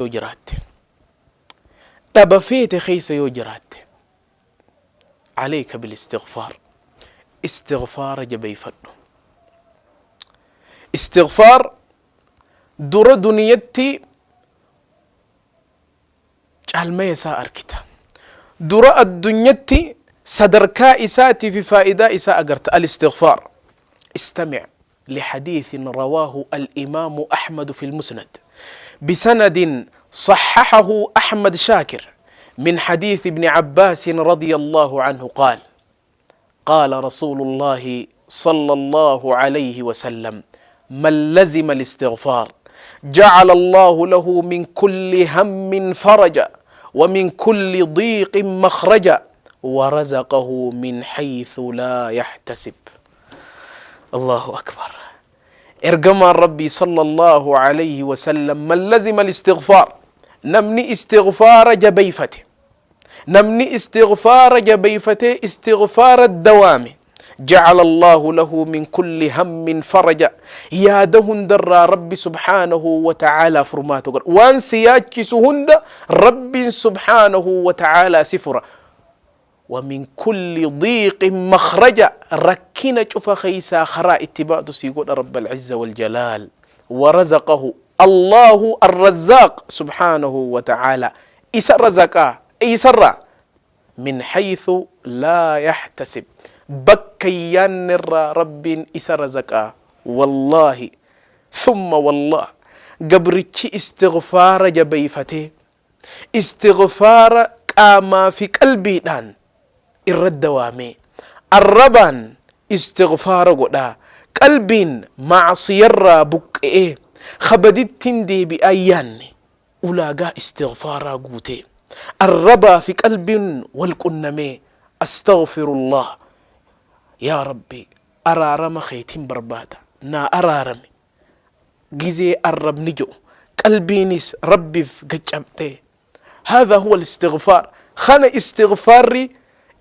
يوجرات دبفيت خيس يوجرات عليك بالاستغفار. استغفار جبي فدو استغفار در دنيتي ما يسا أركتا در الدنيتي صدركا إساتي في فائدة إساء أقرت الاستغفار. استمع لحديث رواه الإمام أحمد في المسند بسند صححه أحمد شاكر من حديث ابن عباس رضي الله عنه قال قال رسول الله صلى الله عليه وسلم من لزم الاستغفار جعل الله له من كل هم فرجا ومن كل ضيق مخرجا ورزقه من حيث لا يحتسب. الله أكبر. ارجم ربي صلى الله عليه وسلم من لزم الاستغفار نمني استغفار جبيفته نمني استغفار جبيفته استغفار الدوام جعل الله له من كل هم فرجا يادهن در ربي سبحانه وتعالى فرماته وان سياجسهن ربي سبحانه وتعالى سفرا ومن كل ضيق مخرجا ركنا شوف خيسا خراء اتباع سيقول رب العزة والجلال ورزقه الله الرزاق سبحانه وتعالى إسر رزقا إسر من حيث لا يحتسب بكيان نرى رب إسر رزقا والله ثم والله قبرتش استغفار جبيفته استغفار قاما في قلبي دان الرد وامي الربان استغفار قدا قلب معصير بكئ خبدت تندي بأياني أولاغا استغفار قوتي الربا في قلب والقنمي استغفر الله يا ربي أرارم خيتين بربادا نا أرارمي جزي الرب نجو قلبي نس ربي في قجبتي. هذا هو الاستغفار. خان استغفاري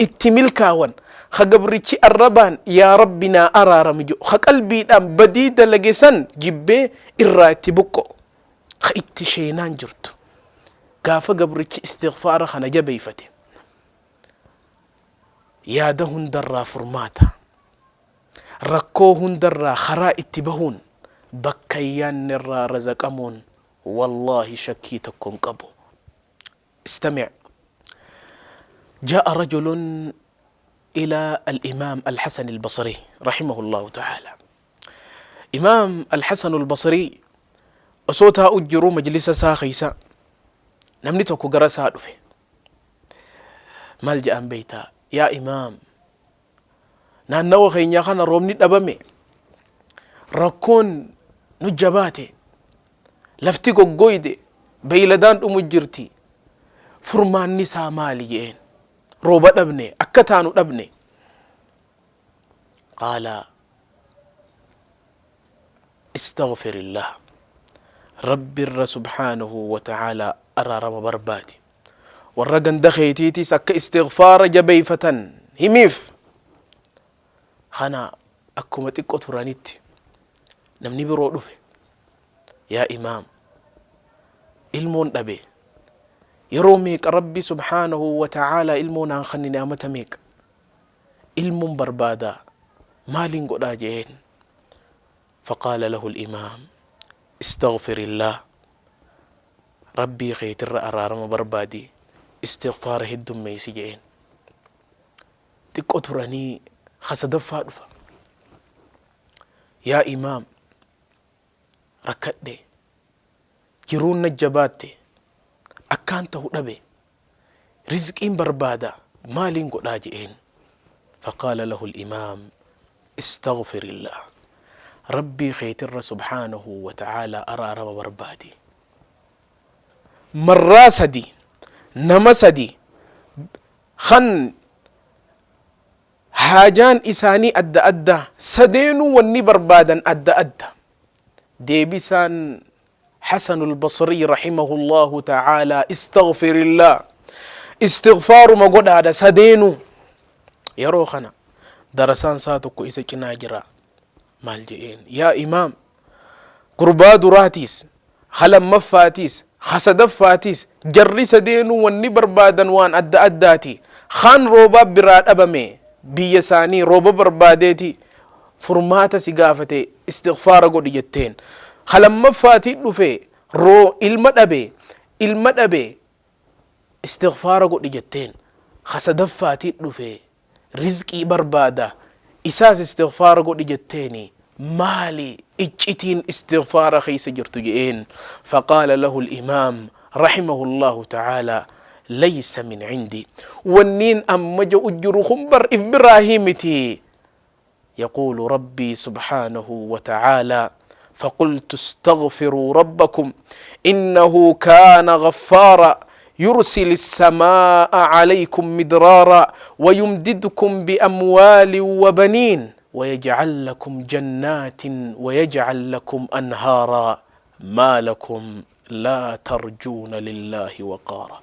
اتميل كاون خقبريتي الربان يا ربنا أرارم جو خقلبي دام بديد لجسن جبه الراتبكو خيتشينان جرت قافا قبريتي استغفار خنا جبيفتي يادهن درا فرماتا ركوهن درا خرا اتبهون بكيان نرا رزقمون والله شكيتكم قبو. استمع. جاء رجل إلى الإمام الحسن البصري رحمه الله تعالى. إمام الحسن البصري أصوتها أجروا مجلس ساخيسا نمنتك قرسها دفه ملجأ بيتا يا إمام نانو خينيا خانا رومني دبامي ركون نجباتي لفتي قويدي بيلدان أمجرتي فرمان نساء ماليين روبا دبني أكتانو دبني. قال استغفر الله رب سبحانه وتعالى أرارم بربادي والرقن دخيتيتي سك استغفار جبيفة هميف خنا أكما تقو ترانيتي نمني برو دفه يا إمام ilmoon dhabe yeroo meeqa rabbi subhaanahu wa ta'ala ilmoon aan khanni ni'amata meeqa ilmoon barbaada maaliin godhaa jeen. فقال له الإمام استغفر الله ربي خيتر أرارم بربادي استغفار هدوم ميسي جين تقو تراني خسدفا دفا يا إمام ركت دي جرون نجباتي أكانته دبي رزقين بربادا مالين قد جين. فقال له الإمام استغفر الله ربي خيتر سبحانه وتعالى أرارم بربادي مراسدي نمسدي خن حاجان إساني أدى أدى سدينو وني بربادا أدى أدى ديبسان حسن البصري رحمه الله تعالى استغفر الله استغفار ما قد هذا سدينو يروخنا درسان ساتكو إسا كناجرا مالجئين يا إمام قرباد راتيس خلم مفاتيس خسدفاتيس جري سدينو وني بربادن وان أدى أداتي خان روبا براد أبمي بيساني روبا بربادتي فرماتا سقافتي استغفار قد جتين خلما فاتي دفي رو المد أبي استغفار قد جتين خسدفاتي دفي رزقي بربادا إساس استغفار قد جتيني مالي اجتين استغفار خيس جرتجئين. فقال له الإمام رحمه الله تعالى ليس من عندي ونين أمج أجرهم بر إبراهيمتي يقول ربي سبحانه وتعالى فقلت استغفروا ربكم إنه كان غفارا يرسل السماء عليكم مدرارا ويمددكم بأموال وبنين ويجعل لكم جنات ويجعل لكم أنهارا ما لكم لا ترجون لله وقارا.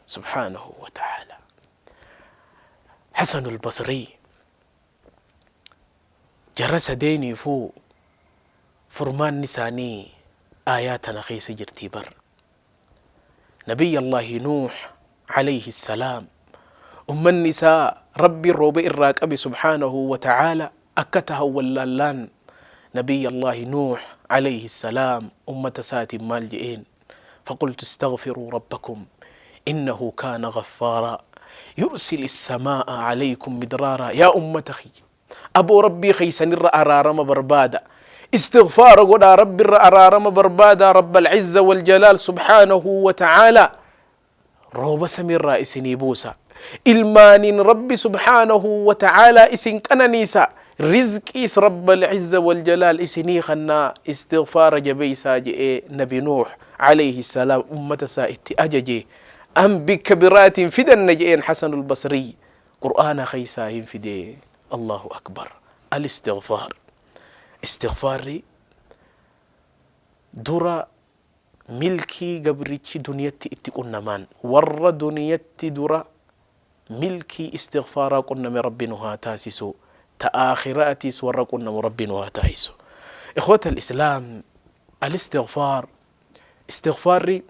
سبحانه وتعالى. حسن البصري جرس ديني فو فرمان نساني آياتنا خيس جرتيبر نبي الله نوح عليه السلام أم النساء ربي الروبئ الراكب سبحانه وتعالى أكتها واللان نبي الله نوح عليه السلام أمة سات مالجئين فقلت استغفروا ربكم إنه كان غفارا يرسل السماء عليكم مدرارا. يا أمة خي أبو ربي خيسن الرأرارم بربادا استغفار قد رب الرأرارم بربادا رب العزة والجلال سبحانه وتعالى روب سمير رئيسني بوسا إلمان ربي سبحانه وتعالى إسن كننيسا رزقيس رب العزة والجلال إسني خنا استغفار جبيسا جئ نبي نوح عليه السلام أمة سائت أججي أم بكبرات فدن نجئين. حسن البصري قرآن خيساهم فدي. الله أكبر. الاستغفار استغفاري درا ملكي قبرتي دنيتي اتقون نمان ور دنيتي درا ملكي استغفارا قلنا من ربنا تاسسو تآخراتي سور قلنا من ربنا تاسسو. إخوة الإسلام الاستغفار استغفاري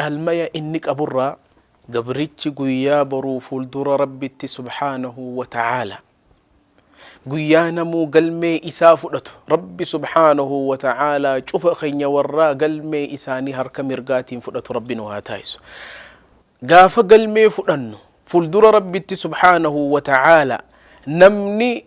جالميا إنك أبرا قبرتي قويا برو فولدر ربي سبحانه وتعالى قيانا مو قلمي إسافدته ربي سبحانه وتعالى شوف خينيا ورا قلمي إساني هركا مرقاتين فدته ربنا وهاتايسو قاف قلمي فدنو فلدر ربي سبحانه وتعالى نمني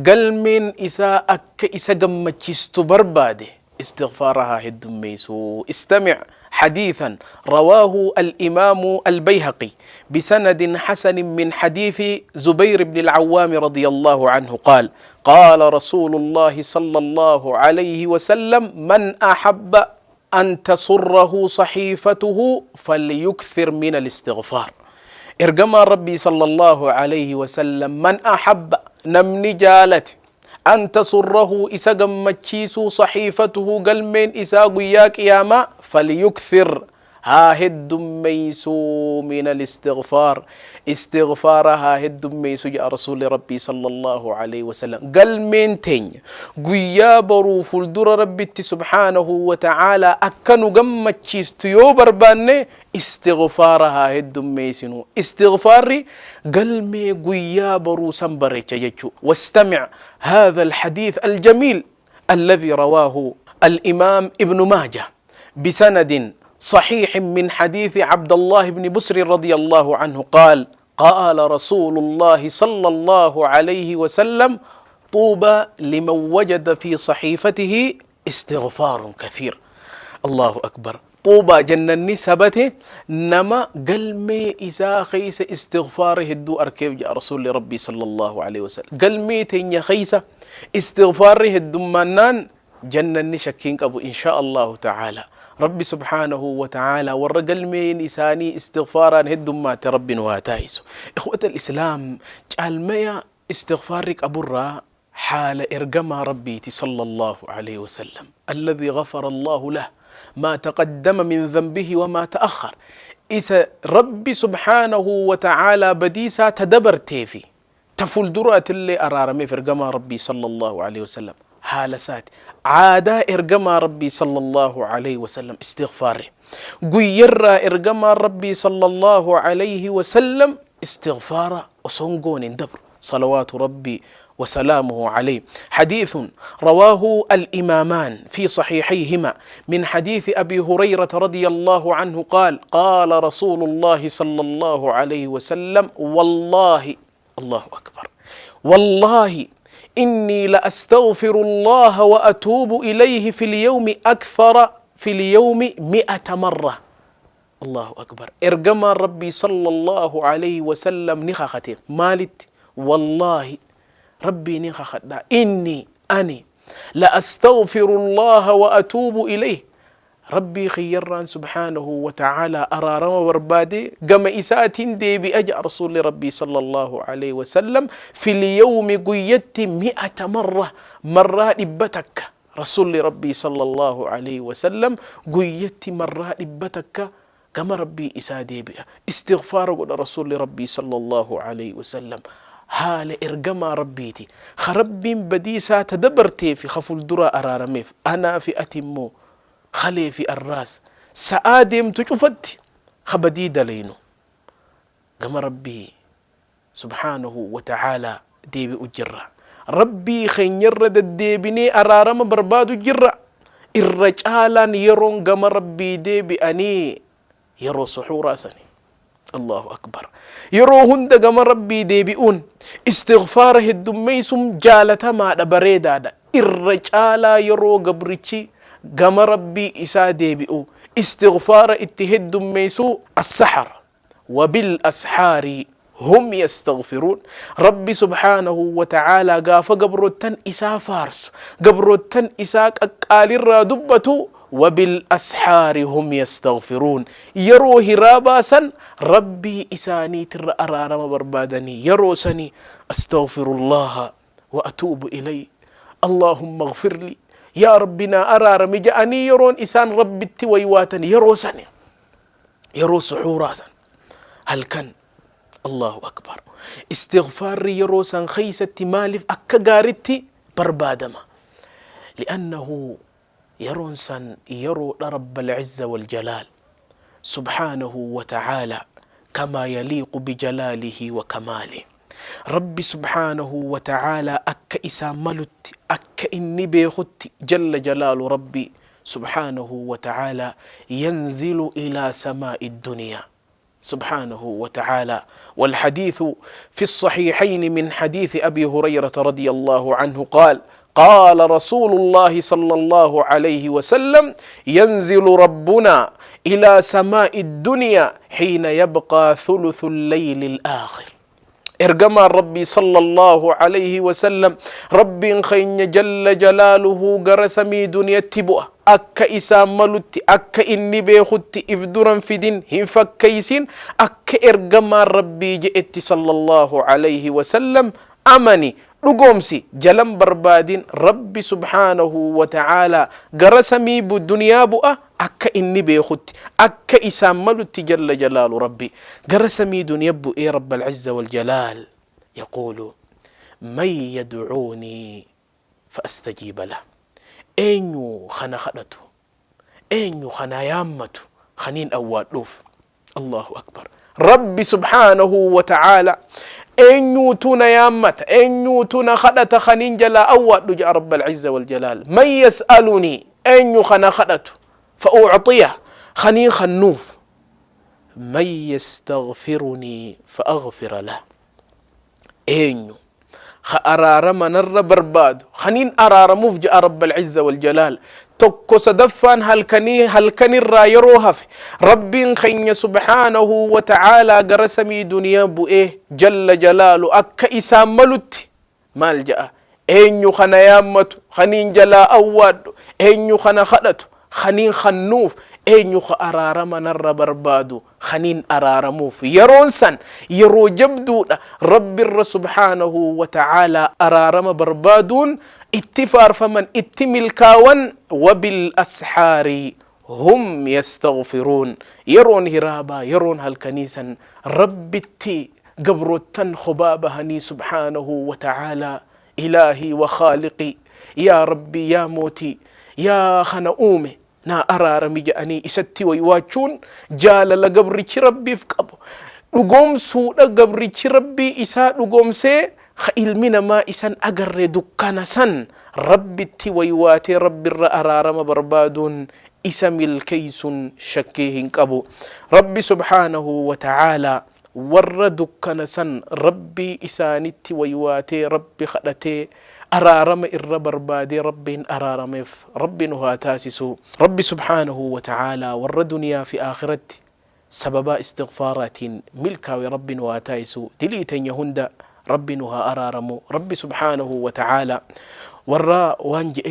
قلمين إسا أك إسا قمتشستو برباده استغفارها هدميسو. استمع حديثا رواه الإمام البيهقي بسند حسن من حديث زبير بن العوام رضي الله عنه قال قال رسول الله صلى الله عليه وسلم من أحب أن تسره صحيفته فليكثر من الاستغفار. إرجما ربي صلى الله عليه وسلم من أحب نمني جالت أن تسره إساقم مجيسو صحيفته قلمين إساق ياك ياما فليكثر هاهد ميسو من الاستغفار. استغفارها هد ميسو يا رسول ربي صلى الله عليه وسلم قلمين تين قيا برو فلدر ربي سبحانه وتعالى أكنو قم مجيستو يوبر باني استغفارها هد ميسنو استغفاري قلمي قيا برو سنبري جيجو. واستمع هذا الحديث الجميل الذي رواه الإمام ابن ماجه بسند صحيح من حديث عبد الله بن بسر رضي الله عنه قال قال رسول الله صلى الله عليه وسلم طوبى لمن وجد في صحيفته استغفار كثير. الله أكبر. طوبى جنني سبته نما قلمي إسا خيس استغفاره الدو أركيب يا رسول ربي صلى الله عليه وسلم قلمي تنيا خيسة استغفاره الدمانان جنني شكين أبو إن شاء الله تعالى ربي سبحانه وتعالى ورقل من إساني استغفارا هدم ما ترب واتايس. إخوة الإسلام جعل ميا استغفارك أبرا حال إرقما ربي صلى الله عليه وسلم الذي غفر الله له ما تقدم من ذنبه وما تأخر. إسا ربي سبحانه وتعالى بديسا تدبر تيفي تفول درات اللي أرارمي في إرقما ربي صلى الله عليه وسلم حالسات عادة إرقما ربي صلى الله عليه وسلم استغفاره قيرا إرقما ربي صلى الله عليه وسلم استغفارا وصنقون دبر صلوات ربي وسلامه عليه. حديث رواه الإمامان في صحيحيهما من حديث أبي هريرة رضي الله عنه قال قال رسول الله صلى الله عليه وسلم والله الله أكبر والله إني لأستغفر الله وأتوب إليه في اليوم أكثر في اليوم 100 مرة. الله أكبر. إرقما ربي صلى الله عليه وسلم نخاختي مالت والله ربي نخاخت إني أني لأستغفر الله وأتوب إليه. ربي خيران سبحانه وتعالى أرارما بربادي قم إسات دي بأجأ رسول ربي صلى الله عليه وسلم في اليوم قيت 100 مرة مرة إبتك رسول ربي صلى الله عليه وسلم قيت مرة إبتك كما ربي إسادي بأ استغفار رسول ربي صلى الله عليه وسلم. هال إرقما ربيتي خرب بديسا تدبرتي في خفل درا أرارميف أنا في أتمو خلي في الراس سآدم تشوفت خبديد لينو قام ربي سبحانه وتعالى ديبي أجرة ربي خين يرد الديبني أرارم برباد جرة الرجالا يرون قام ربي ديبي أني يرو سحورا سني. الله أكبر. يرو هند قام ربي ديبئون استغفاره الدميسم جالتا ما دبريدا الرجالا يرو قبرتي قام ربي إسا ديبئو استغفار اتهد ميسو السحر وبالأسحار هم يستغفرون. ربي سبحانه وتعالى قاف قبروتن إسا فارس قبروتن إسا قال الرادبتو وبالأسحار هم يستغفرون. يرو هراباسا ربي إساني تر أرارم بربادني يرو سني أستغفر الله وأتوب إليه اللهم اغفر لي يا ربنا أرارم جاءني يرون إسان ربي التويواتني يرو سني يرو سحوراسا هل كان الله أكبر. استغفار يرو سن خيسة مالف أكغارتي بربادما لأنه يرون سن يرو رب العزة والجلال سبحانه وتعالى كما يليق بجلاله وكماله. ربي سبحانه وتعالى أك إساملت أك إني بيخت جل جلال ربي سبحانه وتعالى ينزل إلى سماء الدنيا سبحانه وتعالى. والحديث في الصحيحين من حديث أبي هريرة رضي الله عنه قال قال رسول الله صلى الله عليه وسلم ينزل ربنا إلى سماء الدنيا حين يبقى ثلث الليل الآخر. إرقما ربي صلى الله عليه وسلم ربي خين جل جلاله قرسمي دنيا تبؤ أك إساملت أك إني بيخت إفدرا في دين هم فكيسين أك إرقما ربي جئت صلى الله عليه وسلم أمني لقومسي جلم بربادين ربي سبحانه وتعالى قرسمي بالدنيا بؤة أكا إني بيخت أكا إساملو جل جلال ربي قرسمي دنيا بؤي رب العزة والجلال يقول من يدعوني فأستجيب له. أينو خنا خدته أينو خنا يامته خنين أول لوف. الله أكبر. ربي سبحانه وتعالى أينو تونا يامت أينو تونا خدت خنين جلا أول لجأ رب العزة والجلال. من يسألني أينو خنا خدته فأعطيه خنين خنوف. من يستغفرني فأغفر له. أينو خأرار من الربرباد خنين أرار مفجأ رب العزة والجلال تكو صدفان هل كان الرايروها في ربي خين سبحانه وتعالى قرسمي دنيا بؤيه جل جلاله أكا إساملت مالجأ أينو خنا يامت خنين جلا أواد أينو خنا خدت خنين خنوف أينو خأرار من الربرباد خنين أرارموف يرونسن يرو جبدو ربي سبحانه وتعالى أرارم بربادون اتفار فمن اتمل كاون وبالأسحار هم يستغفرون. يرون هرابا يرون هالكنيسا ربتي قبروتن خبابهني سبحانه وتعالى إلهي وخالقي يا ربي يا موتي يا خنؤومي نا أرارمي جأني إساتي ويواتشون جال لقبرك ربي فقبو نقوم سوء قبرك ربي إساء نقوم سي خيل من ما إسان أقر دكانا سن ربي ويواتي ربي الرأرارم بربادون إسم الكيس شكيهن قبو ربي سبحانه وتعالى وردك كنسن ربي إسانتي ويواتي ربي خدتي أرارم إر بربادي ربي أرارمف ربي نها تاسسو ربي سبحانه وتعالى ور دنيا في آخرتي سببا استغفارات ملكا وربي نها تايسو دليتن يهند ربي نها أرارمو ربي سبحانه وتعالى ورا وانجئ